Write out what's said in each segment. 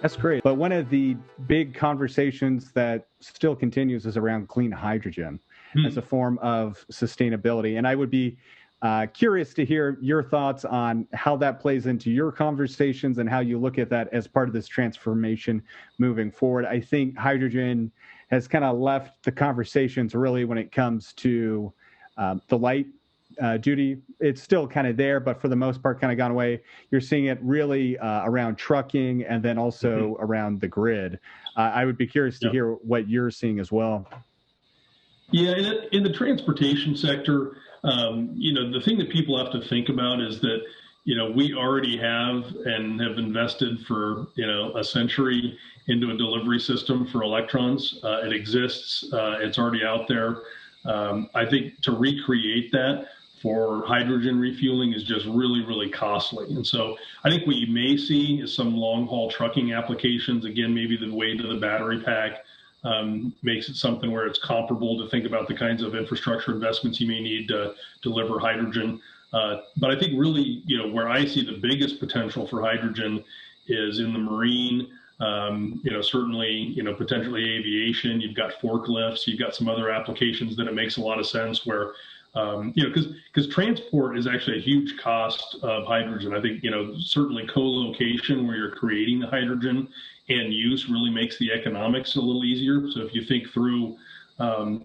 That's great. But one of the big conversations that still continues is around clean hydrogen as a form of sustainability. And I would be curious to hear your thoughts on how that plays into your conversations and how you look at that as part of this transformation moving forward. I think hydrogen has kind of left the conversations really when it comes to the light duty. It's still kind of there, but for the most part kind of gone away. You're seeing it really around trucking and then also around the grid. I would be curious to hear what you're seeing as well. Yeah, in the transportation sector, the thing that people have to think about is that, we already have and have invested for, a century into a delivery system for electrons. It exists. It's already out there. I think to recreate that for hydrogen refueling is just really, really costly. And so I think what you may see is some long haul trucking applications. Again, maybe the weight of the battery pack makes it something where it's comparable to think about the kinds of infrastructure investments you may need to deliver hydrogen. But I think really, where I see the biggest potential for hydrogen is in the marine, certainly, potentially aviation. You've got forklifts, you've got some other applications that it makes a lot of sense where, because transport is actually a huge cost of hydrogen. I think, certainly co-location where you're creating the hydrogen and use really makes the economics a little easier. So if you think through,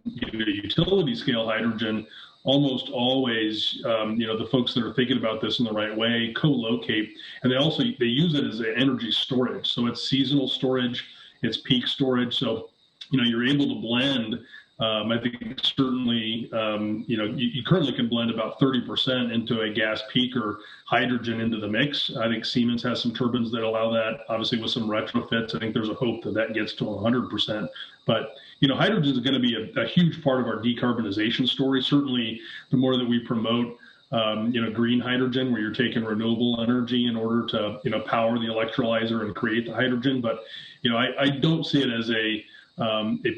utility scale hydrogen, almost always, the folks that are thinking about this in the right way co-locate, and they use it as an energy storage. So it's seasonal storage, it's peak storage. So, you're able to blend. I think certainly, you currently can blend about 30% into a gas peaker hydrogen into the mix. I think Siemens has some turbines that allow that. Obviously, with some retrofits, I think there's a hope that gets to 100%. But hydrogen is going to be a huge part of our decarbonization story. Certainly, the more that we promote, green hydrogen, where you're taking renewable energy in order to, power the electrolyzer and create the hydrogen. But, I don't see it as a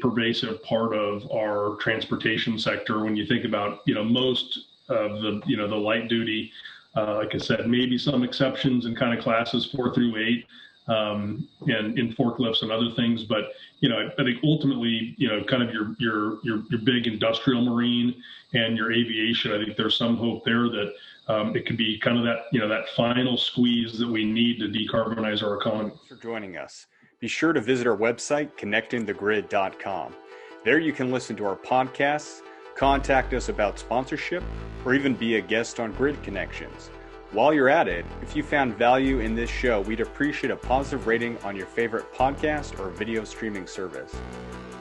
pervasive part of our transportation sector. When you think about, most of the light duty, like I said, maybe some exceptions in kind of classes 4 through 8, and in forklifts and other things. But, I think ultimately, kind of your big industrial marine and your aviation, I think there's some hope there that it could be kind of that, that final squeeze that we need to decarbonize our economy. Thanks for joining us. Be sure to visit our website, connectingthegrid.com. There you can listen to our podcasts, contact us about sponsorship, or even be a guest on Grid Connections. While you're at it, if you found value in this show, we'd appreciate a positive rating on your favorite podcast or video streaming service.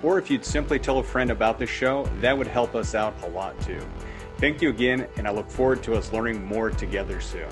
Or if you'd simply tell a friend about the show, that would help us out a lot too. Thank you again, and I look forward to us learning more together soon.